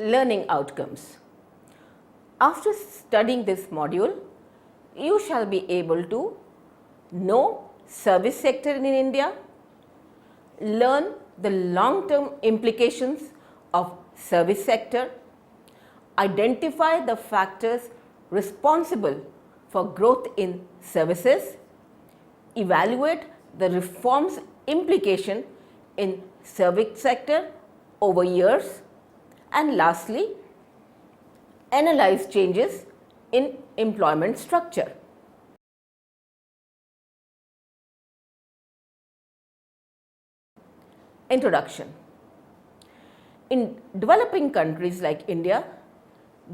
learning outcomes. After studying this module, you shall be able to know service sector in India, learn the long-term implications of service sector, identify the factors responsible for growth in services, evaluate the reforms implication in service sector over years, and lastly, analyze changes in employment structure. Introduction. In developing countries like India,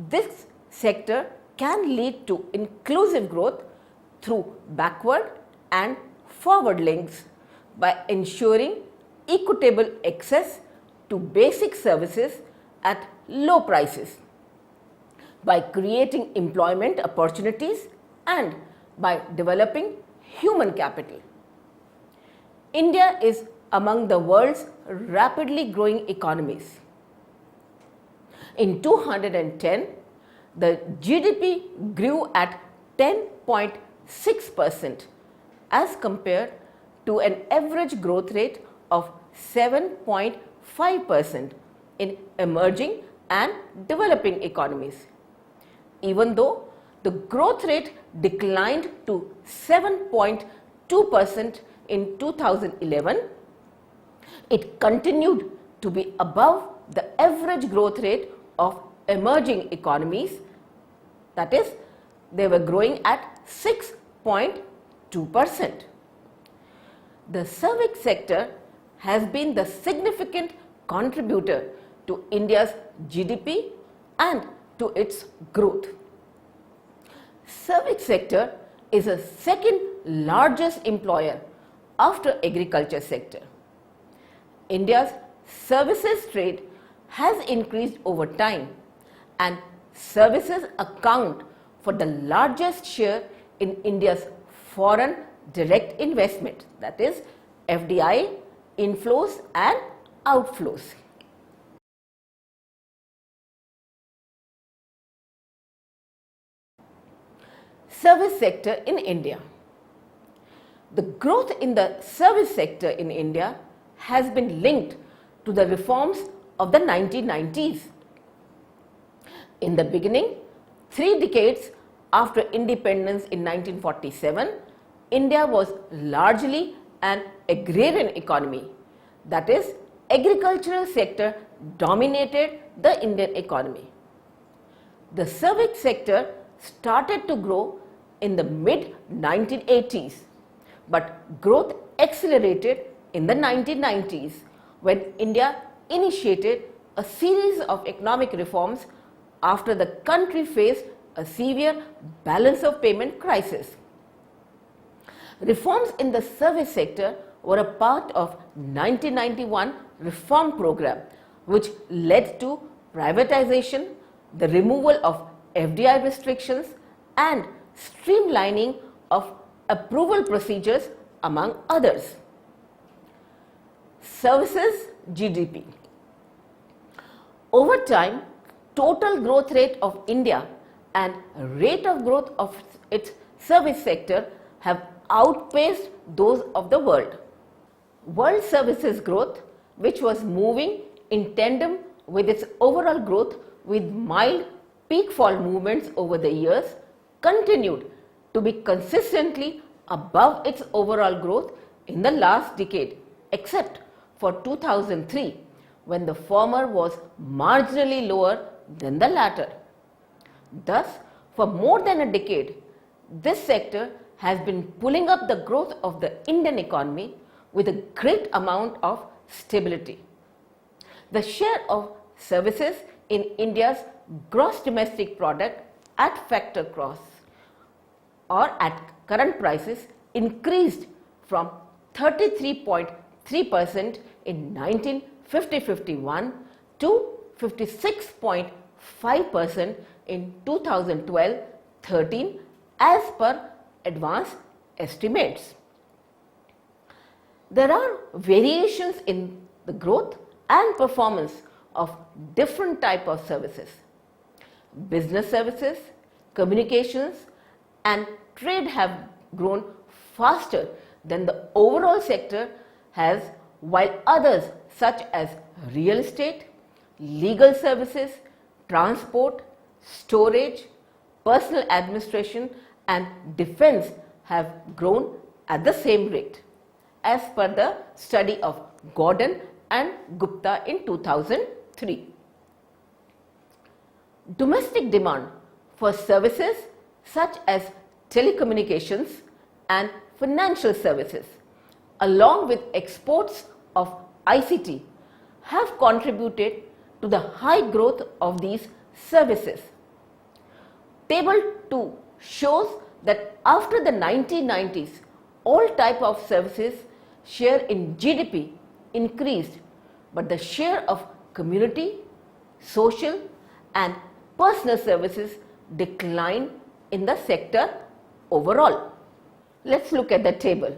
this sector can lead to inclusive growth through backward and forward links by ensuring equitable access to basic services at low prices, by creating employment opportunities and by developing human capital. India is among the world's rapidly growing economies. In 2010, the GDP grew at 10.6% as compared to an average growth rate of 7.5% in emerging and developing economies. Even though the growth rate declined to 7.2% in 2011, it continued to be above the average growth rate of emerging economies, that is, they were growing at 6.2%. The service sector has been the significant contributor to India's GDP and to its growth. Service sector is the second largest employer after agriculture sector. India's services trade has increased over time, and services account for the largest share in India's foreign direct investment, that is FDI, inflows and outflows. Service sector in India. The growth in the service sector in India has been linked to the reforms of the 1990s. In the beginning, 3 decades after independence in 1947, India was largely an agrarian economy. That is, agricultural sector dominated the Indian economy. The service sector started to grow in the mid-1980s, but growth accelerated in the 1990s when India initiated a series of economic reforms after the country faced a severe balance of payment crisis. Reforms in the service sector were a part of 1991 reform program, which led to privatization, the removal of FDI restrictions and streamlining of approval procedures, among others. Services GDP. Over time, total growth rate of India and rate of growth of its service sector have outpaced those of the world. World services growth, which was moving in tandem with its overall growth with mild peak fall movements over the years, continued to be consistently above its overall growth in the last decade, except for 2003, when the former was marginally lower than the latter. Thus, for more than a decade, this sector has been pulling up the growth of the Indian economy with a great amount of stability. The share of services in India's gross domestic product at factor cost or at current prices increased from 33.3% in 1950-51 to 56.5% in 2012-13 as per advanced estimates. There are variations in the growth and performance of different type of services. Business services, communications and trade have grown faster than the overall sector has, while others such as real estate, legal services, transport, storage, personal administration and defense have grown at the same rate, as per the study of Gordon and Gupta in 2003. Domestic demand for services such as telecommunications and financial services, along with exports of ICT, have contributed to the high growth of these services. Table 2 shows that after the 1990s, all type of services share in GDP increased, but the share of community, social and personal services declined in the sector overall. Let's look at the table.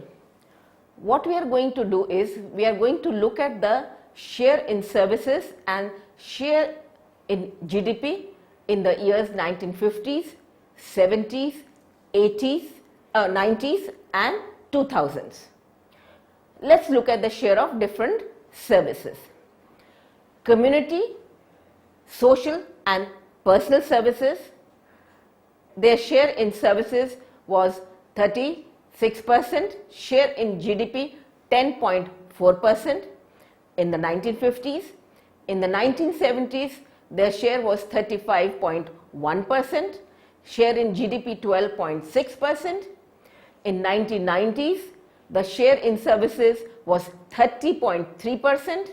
What we are going to do is we are going to look at the share in services and share in GDP in the years 1950s, 70s, 80s, 90s and 2000s. Let's look at the share of different services. Community, social and personal services, their share in services was 36%, share in GDP 10.4% in the 1950s. In the 1970s, their share was 35.1%, share in GDP 12.6%. In 1990s, the share in services was 30.3%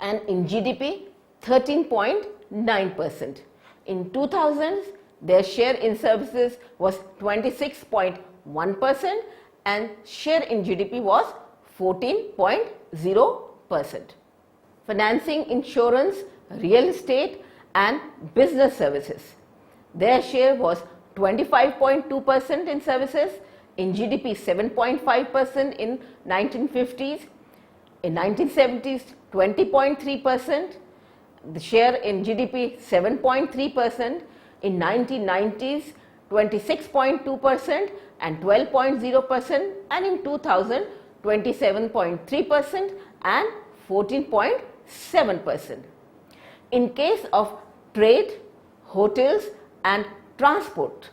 and in GDP 13.9%. In 2000s, their share in services was 26.1% and share in GDP was 14.0%. Financing, insurance, real estate and business services, their share was 25.2% in services, in GDP 7.5% in 1950s, in 1970s 20.3%, the share in GDP 7.3%, in 1990s 26.2% and 12.0%, and in 2000 27.3% and 14.7%. In case of trade, hotels and transport,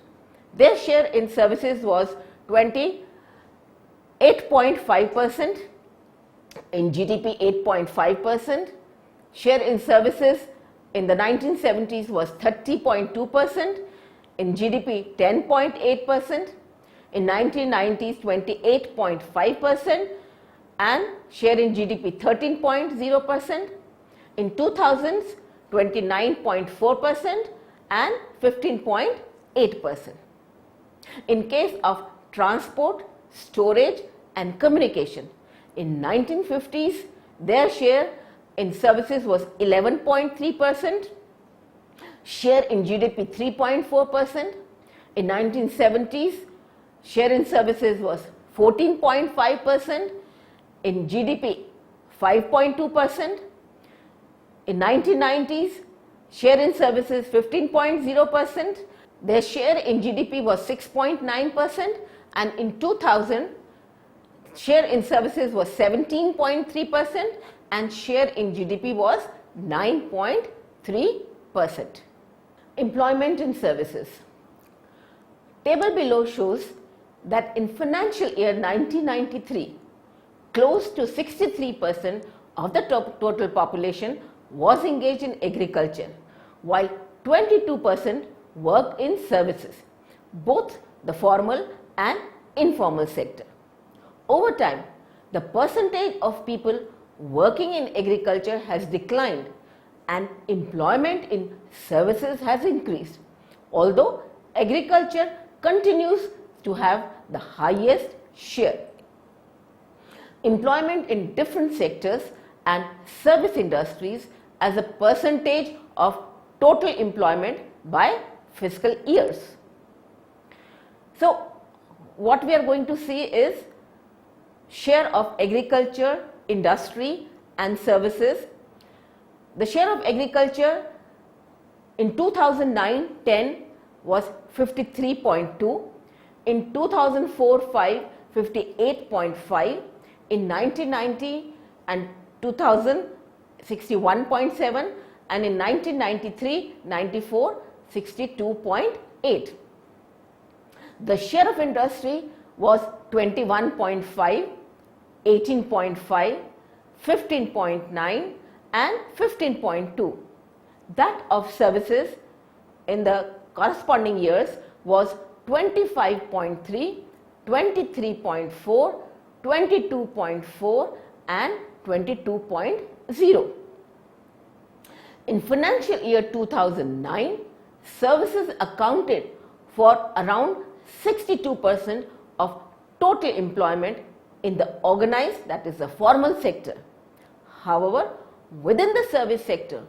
their share in services was 28.5%, in GDP 8.5%, share in services in the 1970s was 30.2%, in GDP 10.8%, in 1990s 28.5% and share in GDP 13.0%, in 2000s 29.4% and 15.8%. In case of transport, storage and communication, in 1950s their share in services was 11.3%, share in GDP 3.4%, in 1970s share in services was 14.5%, in GDP 5.2%, in 1990s share in services 15.0%, their share in GDP was 6.9% and in 2000 share in services was 17.3% and share in GDP was 9.3%. Employment in services. Table below shows that in financial year 1993, close to 63% of the total population was engaged in agriculture, while 22% worked in services, both the formal and informal sector. Over time, the percentage of people working in agriculture has declined and employment in services has increased, although agriculture continues to have the highest share. Employment in different sectors and service industries as a percentage of total employment by fiscal years. So, what we are going to see is share of agriculture, industry and services The share of agriculture in 2009-10 was 53.2, in 2004-5 58.5, in 1990 and 2000 61.7, and in 1993-94 62.8. The share of industry was 21.5, 18.5, 15.9 and 15.2. That of services in the corresponding years was 25.3, 23.4, 22.4 and 22.0. In financial year 2009, services accounted for around 62% of total employment in the organized, that is the formal sector. However, within the service sector,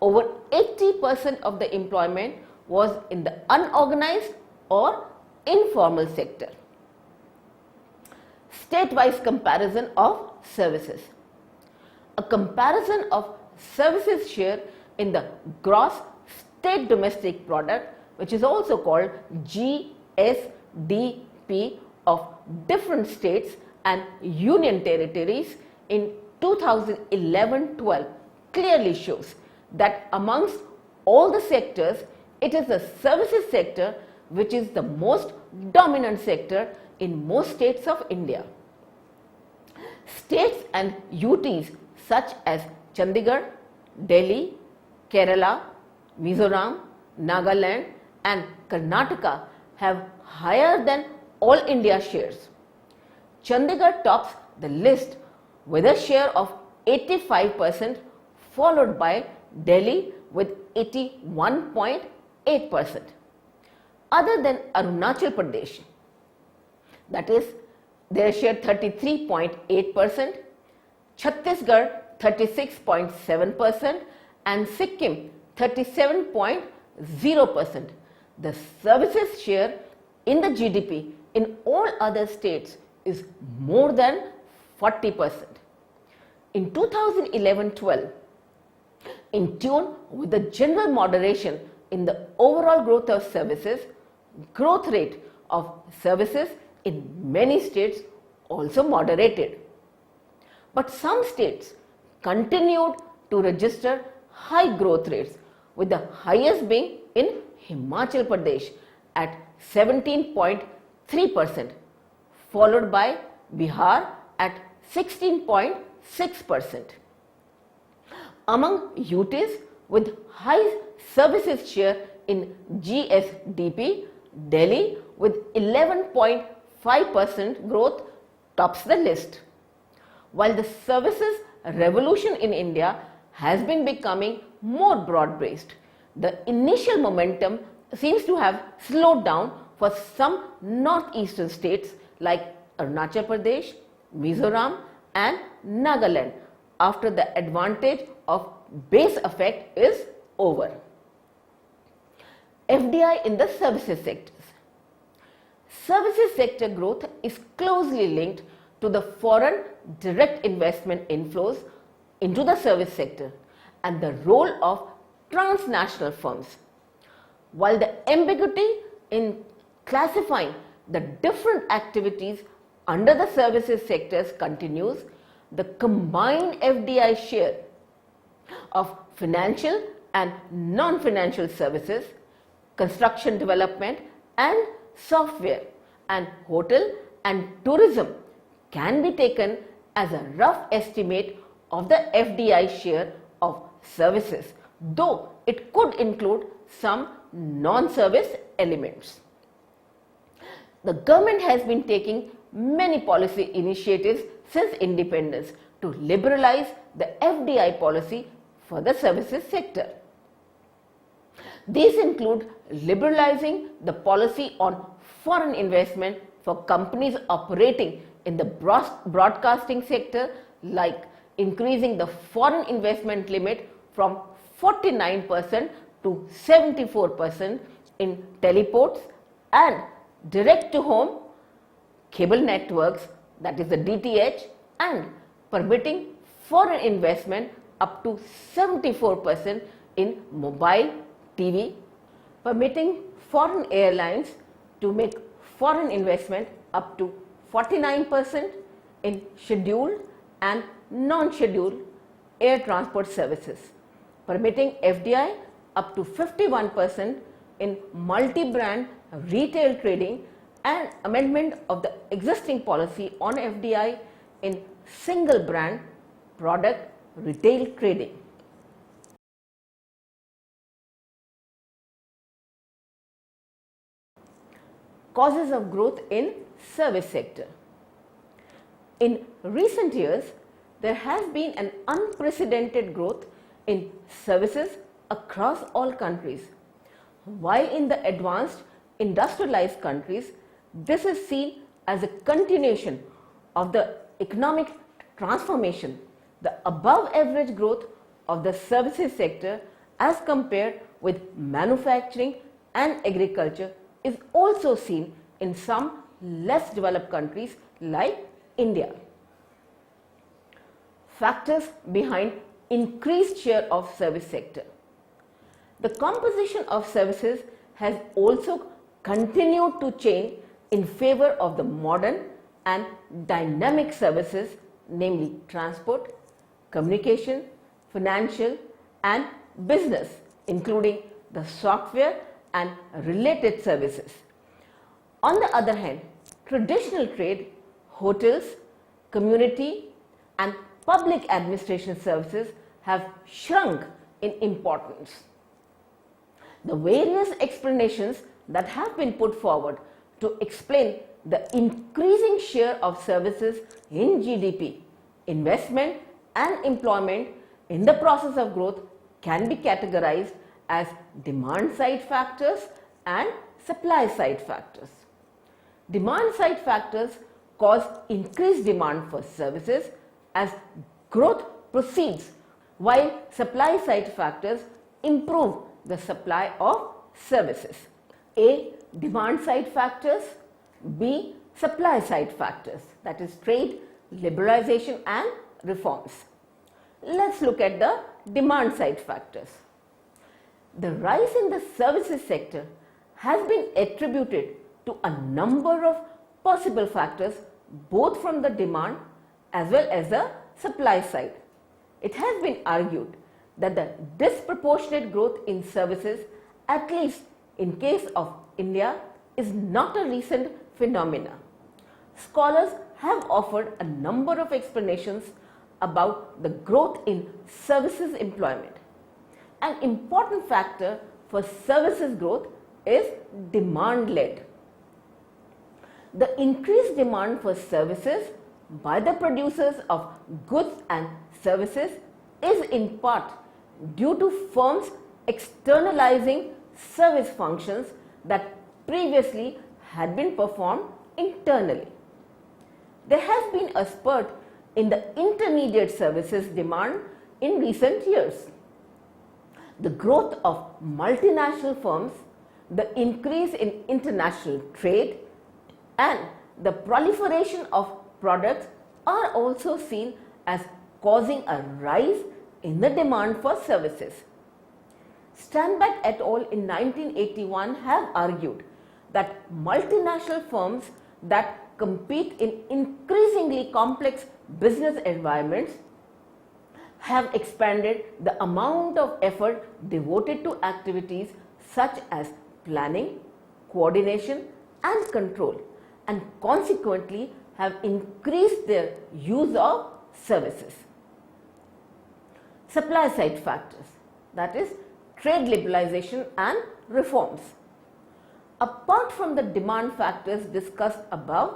over 80% of the employment was in the unorganized or informal sector. State-wise comparison of services. A comparison of services share in the gross state domestic product, which is also called GSDP, of different states and union territories in 2011-12 clearly shows that amongst all the sectors, it is the services sector which is the most dominant sector in most states of India. States and UTs such as Chandigarh, Delhi, Kerala, Mizoram, Nagaland and Karnataka have higher than all India shares. Chandigarh tops the list with a share of 85%, followed by Delhi with 81.8%. Other than Arunachal Pradesh, that is, their share 33.8%, Chhattisgarh 36.7% and Sikkim 37.0%. The services share in the GDP in all other states is more than 40%. In 2011-12, in tune with the general moderation in the overall growth of services, growth rate of services in many states also moderated. But some states continued to register high growth rates, with the highest being in Himachal Pradesh at 17.3%, followed by Bihar at 16.6%. Among UTs with high services share in GSDP, Delhi with 11.5% growth tops the list. While the services revolution in India has been becoming more broad-based, the initial momentum seems to have slowed down for some northeastern states like Arunachal Pradesh, Mizoram and Nagaland after the advantage of base effect is over. FDI in the services sectors. Services sector growth is closely linked to the foreign direct investment inflows into the service sector and the role of transnational firms. While the ambiguity in classifying the different activities under the services sectors continues, the combined FDI share of financial and non-financial services, construction development and software and hotel and tourism can be taken as a rough estimate of the FDI share of services, though it could include some non-service elements. The government has been taking many policy initiatives since independence to liberalize the FDI policy for the services sector. These include liberalizing the policy on foreign investment for companies operating in the broadcasting sector, like increasing the foreign investment limit from 49% to 74% in teleports and direct to home cable networks, that is the DTH, and permitting foreign investment up to 74% in mobile TV, permitting foreign airlines to make foreign investment up to 49% in scheduled and non-scheduled air transport services, permitting FDI up to 51% in multi-brand retail trading, and amendment of the existing policy on FDI in single brand product retail trading. Causes of growth in service sector. In recent years, there has been an unprecedented growth in services across all countries. While in the advanced industrialized countries, this is seen as a continuation of the economic transformation. The above average growth of the services sector as compared with manufacturing and agriculture is also seen in some less developed countries like India. Factors behind increased share of service sector. The composition of services has also continued to change in favor of the modern and dynamic services, namely transport, communication, financial and business, including the software and related services. On the other hand, traditional trade, hotels, community and public administration services have shrunk in importance. The various explanations that have been put forward to explain the increasing share of services in GDP, investment and employment in the process of growth can be categorized as demand side factors and supply side factors. Demand side factors cause increased demand for services as growth proceeds, while supply side factors improve the supply of services. A. Demand side factors. B. Supply side factors, that is trade, liberalization and reforms. Let's look at the demand side factors. The rise in the services sector has been attributed to a number of possible factors, both from the demand as well as the supply side. It has been argued that the disproportionate growth in services, at least in case of India, is not a recent phenomena. Scholars have offered a number of explanations about the growth in services employment. An important factor for services growth is demand-led. The increased demand for services by the producers of goods and services is in part due to firms externalizing service functions that previously had been performed internally. There has been a spurt in the intermediate services demand in recent years. The growth of multinational firms, the increase in international trade, and the proliferation of products are also seen as causing a rise in the demand for services. Steinbeck et al. In 1981 have argued that multinational firms that compete in increasingly complex business environments have expanded the amount of effort devoted to activities such as planning, coordination and control, and consequently have increased their use of services. Supply side factors, that is trade liberalization and reforms. Apart from the demand factors discussed above,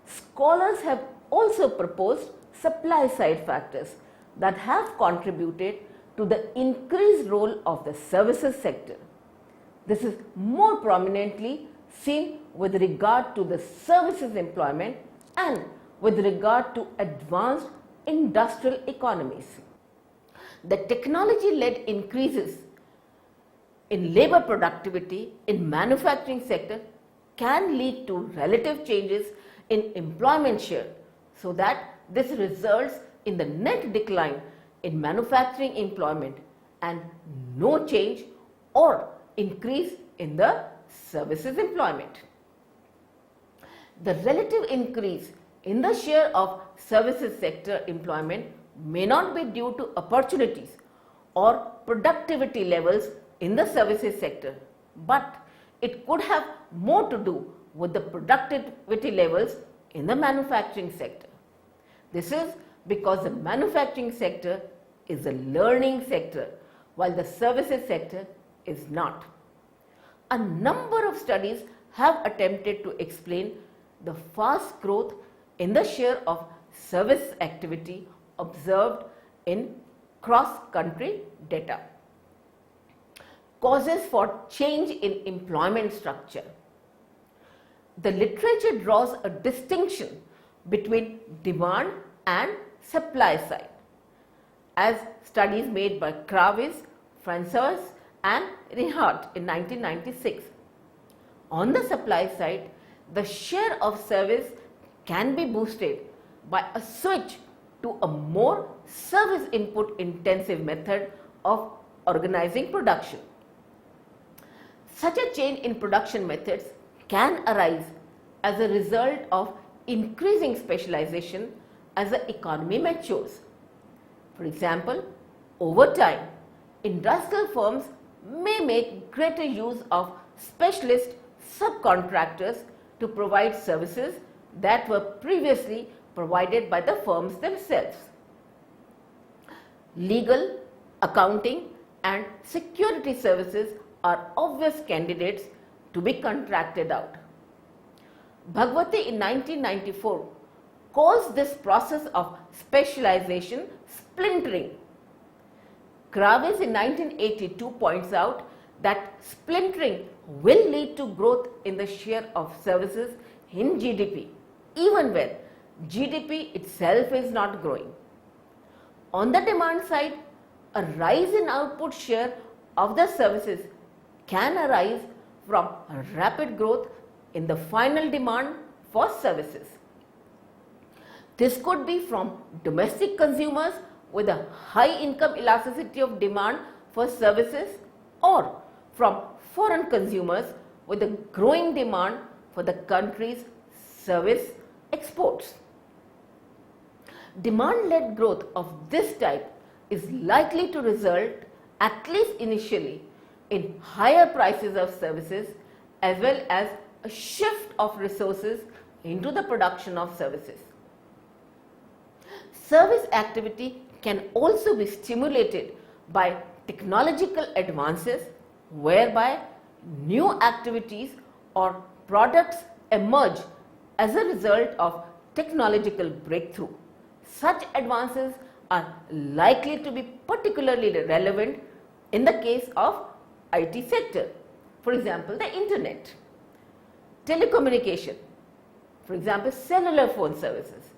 scholars have also proposed supply side factors that have contributed to the increased role of the services sector. This is more prominently seen with regard to the services employment and with regard to advanced industrial economies. The technology-led increases in labor productivity in manufacturing sector can lead to relative changes in employment share, so that this results in the net decline in manufacturing employment and no change or increase in the services employment. The relative increase in the share of services sector employment may not be due to opportunities or productivity levels in the services sector, but it could have more to do with the productivity levels in the manufacturing sector. This is because the manufacturing sector is a learning sector while the services sector is not. A number of studies have attempted to explain the fast growth in the share of service activity observed in cross-country data. Causes for change in employment structure. The literature draws a distinction between demand and supply side, as studies made by Kravis, Francois and Reinhardt in 1996. On the supply side, the share of service can be boosted by a switch to a more service input intensive method of organizing production. Such a change in production methods can arise as a result of increasing specialization as the economy matures. For example, over time, industrial firms may make greater use of specialist subcontractors to provide services that were previously provided by the firms themselves. Legal, accounting and security services are obvious candidates to be contracted out. Bhagwati in 1994 calls this process of specialization splintering. Kravis in 1982 points out that splintering will lead to growth in the share of services in GDP, even when GDP itself is not growing. On the demand side, a rise in output share of the services can arise from rapid growth in the final demand for services. This could be from domestic consumers with a high income elasticity of demand for services or from foreign consumers with a growing demand for the country's service exports. Demand-led growth of this type is likely to result, at least initially, in higher prices of services as well as a shift of resources into the production of services. Service activity can also be stimulated by technological advances whereby new activities or products emerge as a result of technological breakthrough. Such advances are likely to be particularly relevant in the case of IT sector, for example, the internet, telecommunication, for example, cellular phone services,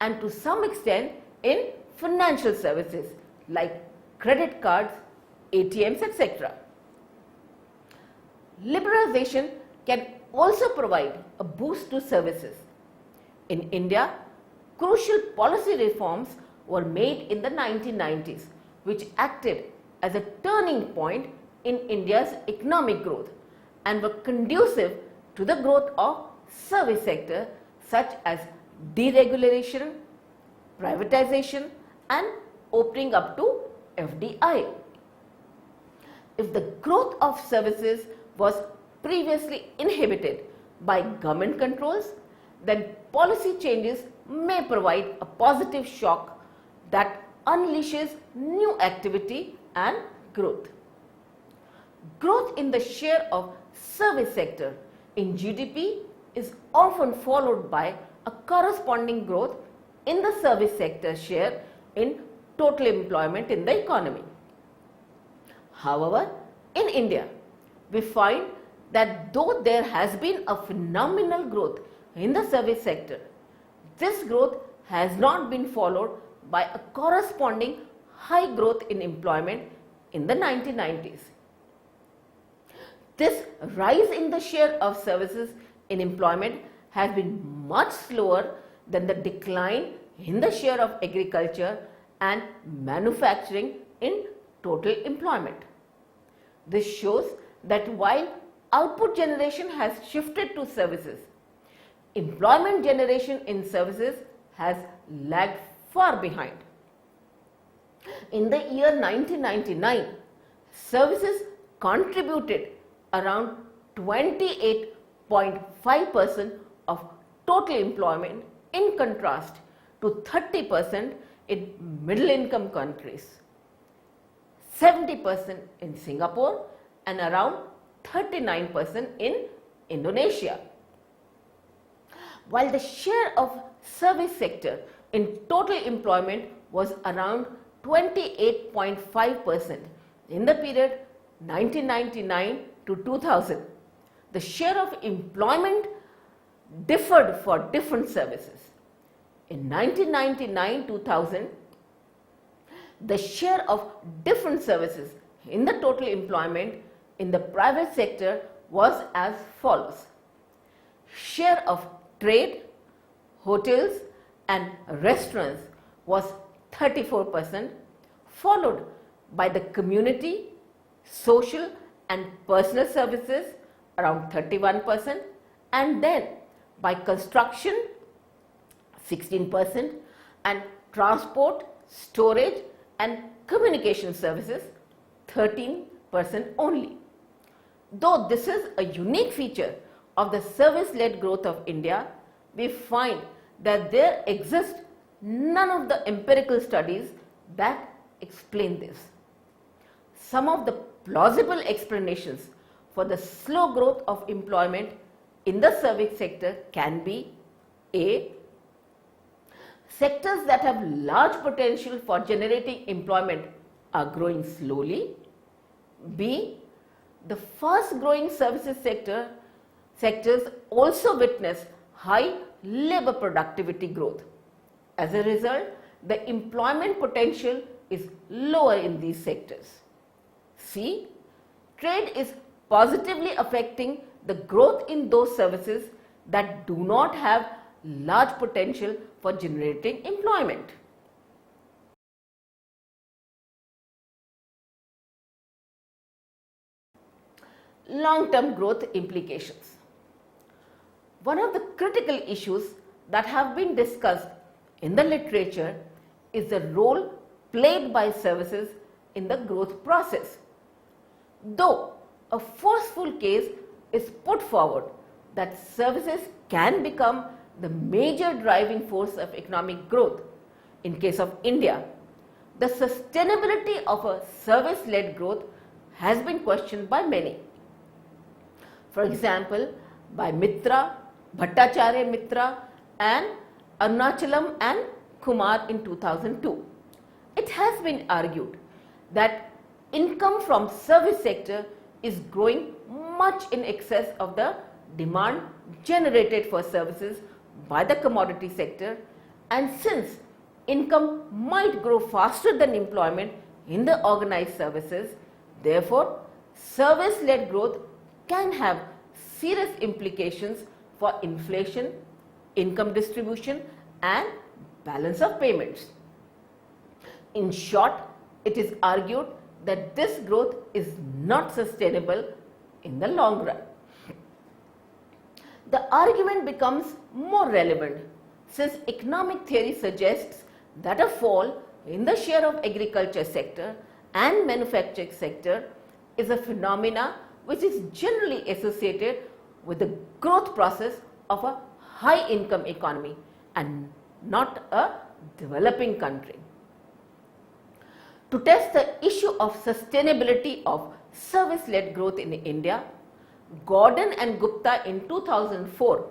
and to some extent in financial services like credit cards, ATMs, etc. Liberalization can also provide a boost to services. In India, crucial policy reforms were made in the 1990s, which acted as a turning point in India's economic growth and were conducive to the growth of service sector such as deregulation, privatization and opening up to FDI. If the growth of services was previously inhibited by government controls, then policy changes may provide a positive shock that unleashes new activity and growth. Growth in the share of service sector in GDP is often followed by a corresponding growth in the service sector share in total employment in the economy. However, in India, we find that though there has been a phenomenal growth in the service sector, this growth has not been followed by a corresponding high growth in employment in the 1990s. This rise in the share of services in employment has been much slower than the decline in the share of agriculture and manufacturing in total employment. This shows that while output generation has shifted to services, employment generation in services has lagged far behind. In the year 1999, services contributed around 28.5% of total employment, in contrast to 30% in middle income countries, 70% in Singapore and around 39% in Indonesia. While the share of service sector in total employment was around 28.5% in the period 1999 to 2000, the share of employment differed for different services. In 1999-2000, the share of different services in the total employment in the private sector was as follows. Share of trade, hotels and restaurants was 34%, followed by the community, social and personal services around 31%, and then by construction 16% and transport, storage and communication services 13% only. Though this is a unique feature of the service-led growth of India, we find that there exist none of the empirical studies that explain this. Some of the plausible explanations for the slow growth of employment in the service sector can be: A, sectors that have large potential for generating employment are growing slowly. B, the fast growing services sectors also witness high labor productivity growth. As a result, the employment potential is lower in these sectors. C, trade is positively affecting the growth in those services that do not have large potential for generating employment. Long-term growth implications. One of the critical issues that have been discussed in the literature is the role played by services in the growth process. Though a forceful case is put forward that services can become the major driving force of economic growth, in case of India, the sustainability of a service-led growth has been questioned by many. For example, by Mitra, Bhattacharya Mitra and Arunachalam and Kumar in 2002. It has been argued that income from service sector is growing much in excess of the demand generated for services by the commodity sector, and since income might grow faster than employment in the organized services, therefore service-led growth can have serious implications for inflation, income distribution and balance of payments. In short, it is argued that this growth is not sustainable in the long run. The argument becomes more relevant since economic theory suggests that a fall in the share of agriculture sector and manufacturing sector is a phenomena which is generally associated with the growth process of a high income economy and not a developing country. To test the issue of sustainability of service-led growth in India, Gordon and Gupta in 2004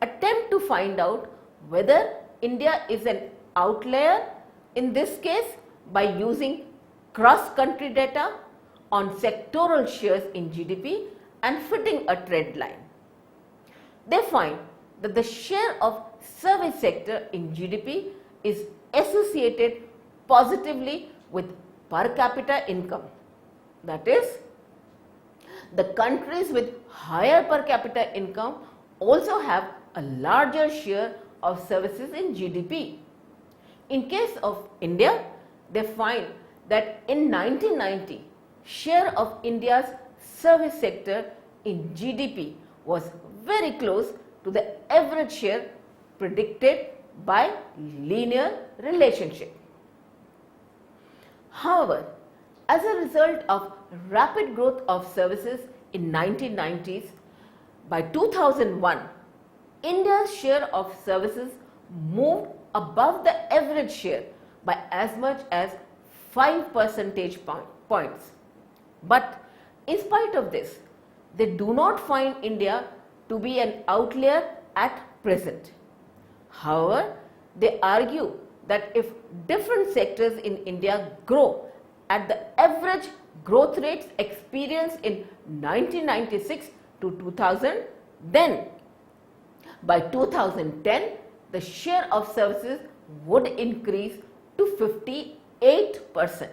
attempt to find out whether India is an outlier in this case by using cross-country data on sectoral shares in GDP and fitting a trend line. They find that the share of service sector in GDP is associated positively with per capita income. That is, the countries with higher per capita income also have a larger share of services in GDP. In case of India, they find that in 1990, share of India's service sector in GDP was very close to the average share predicted by linear relationship. However, as a result of rapid growth of services in 1990s, by 2001, India's share of services moved above the average share by as much as 5 percentage points. But in spite of this, they do not find India to be an outlier at present. However, they argue that if different sectors in India grow at the average growth rates experienced in 1996 to 2000, then by 2010, the share of services would increase to 58%.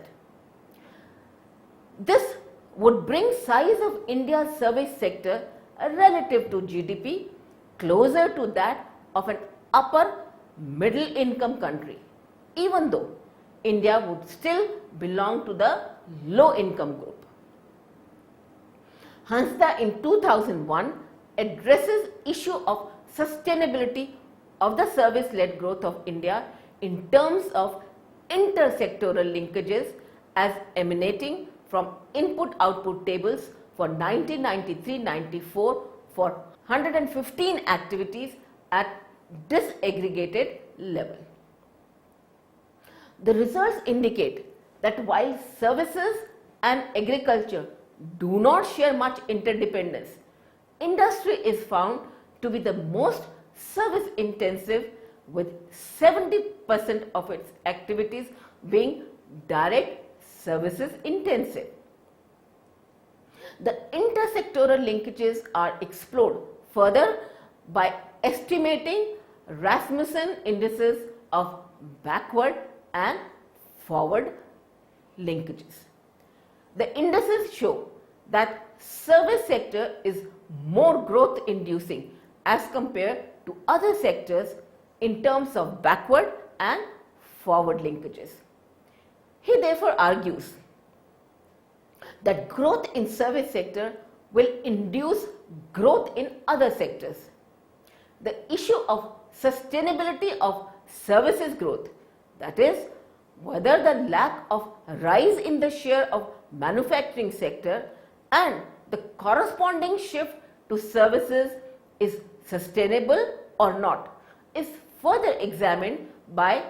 This would bring size of India's service sector relative to GDP closer to that of an upper middle income country, even though India would still belong to the low income group. Hansda in 2001 addresses issue of sustainability of the service-led growth of India in terms of intersectoral linkages as emanating from input-output tables for 1993-94 for 115 activities at disaggregated level. The results indicate that while services and agriculture do not share much interdependence, industry is found to be the most service intensive, with 70% of its activities being direct services intensive. The intersectoral linkages are explored further by estimating Rasmussen indices of backward and forward linkages. The indices show that service sector is more growth inducing as compared to other sectors in terms of backward and forward linkages. He therefore argues that growth in service sector will induce growth in other sectors. The issue of sustainability of services growth, that is, whether the lack of rise in the share of manufacturing sector and the corresponding shift to services is sustainable or not, is further examined by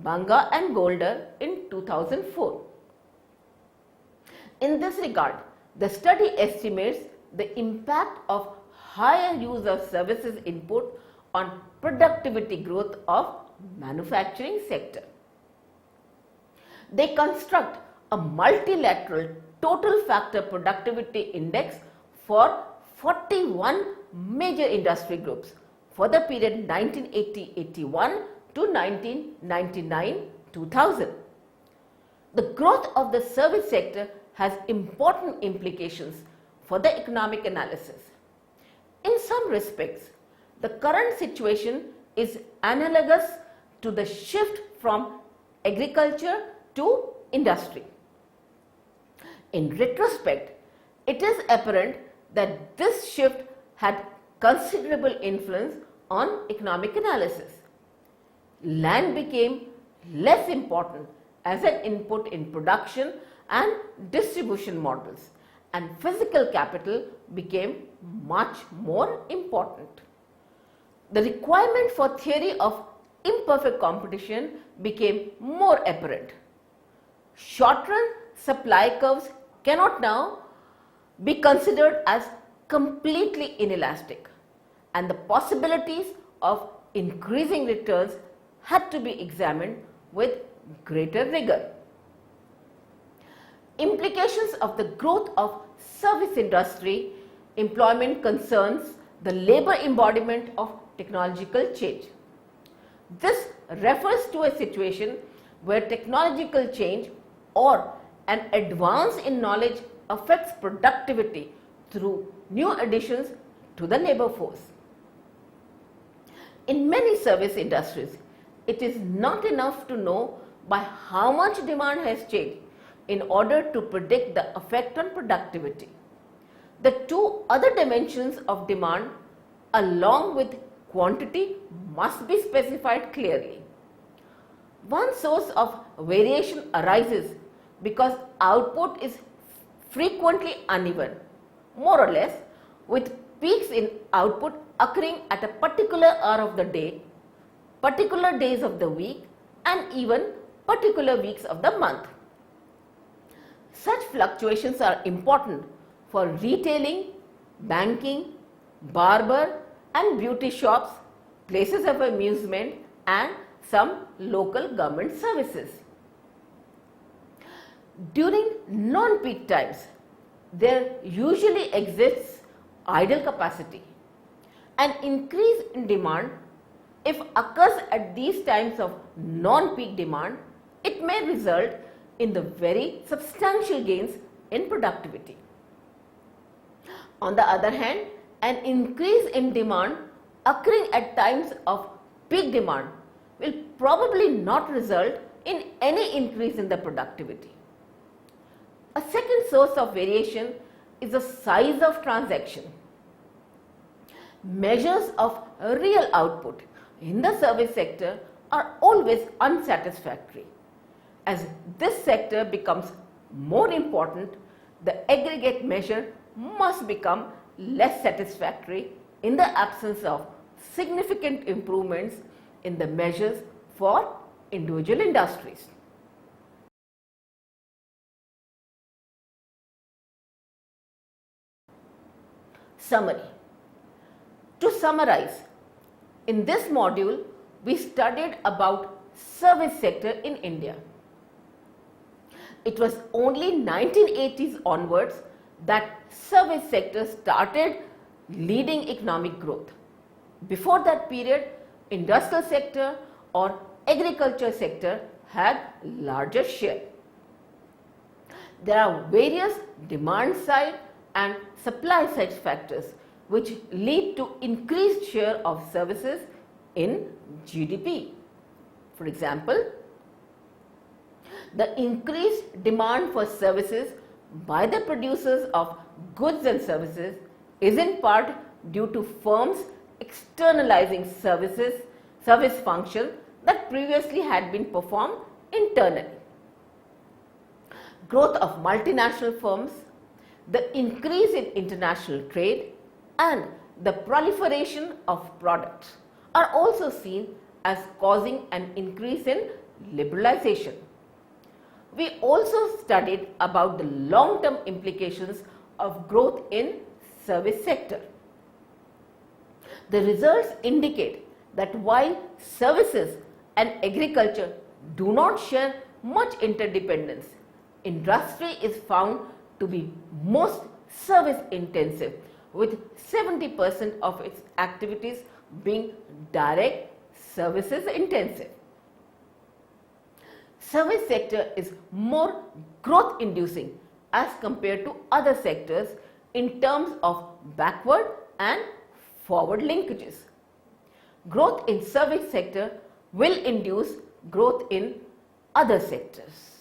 Banga and Golder in 2004. In this regard, the study estimates the impact of higher use of services input on productivity growth of manufacturing sector. They construct a multilateral total factor productivity index for 41 major industry groups for the period 1980-81 to 1999-2000. The growth of the service sector has important implications for the economic analysis. In some respects, the current situation is analogous to the shift from agriculture to industry. In retrospect, it is apparent that this shift had considerable influence on economic analysis. Land became less important as an input in production and distribution models, and physical capital became much more important. The requirement for theory of imperfect competition became more apparent. Short-run supply curves cannot now be considered as completely inelastic, and the possibilities of increasing returns had to be examined with greater rigor. Implications of the growth of service industry employment concerns the labor embodiment of technological change. This refers to a situation where technological change or an advance in knowledge affects productivity through new additions to the labor force. In many service industries, it is not enough to know by how much demand has changed in order to predict the effect on productivity. The two other dimensions of demand along with quantity must be specified clearly. One source of variation arises because output is frequently uneven, more or less, with peaks in output occurring at a particular hour of the day, particular days of the week, and even particular weeks of the month. Such fluctuations are important for retailing, banking, barber and beauty shops, places of amusement, and some local government services. During non-peak times, there usually exists idle capacity. An increase in demand, if occurs at these times of non-peak demand, it may result in the very substantial gains in productivity. On the other hand, an increase in demand occurring at times of peak demand will probably not result in any increase in the productivity. A second source of variation is the size of transaction. Measures of real output in the service sector are always unsatisfactory. As this sector becomes more important, the aggregate measure must become less satisfactory in the absence of significant improvements in the measures for individual industries. Summary. To summarize, in this module, we studied about service sector in India. It was only 1980s onwards that service sector started leading economic growth. Before that period, industrial sector or agriculture sector had larger share. There are various demand side and supply side factors which lead to increased share of services in GDP. For example, the increased demand for services by the producers of goods and services is in part due to firms externalizing service functions that previously had been performed internally. Growth of multinational firms, the increase in international trade, and the proliferation of products are also seen as causing an increase in liberalization. We also studied about the long-term implications of growth in service sector. The results indicate that while services and agriculture do not share much interdependence, industry is found to be most service intensive, with 70% of its activities being direct services intensive. Service sector is more growth inducing as compared to other sectors in terms of backward and forward linkages. Growth in service sector will induce growth in other sectors.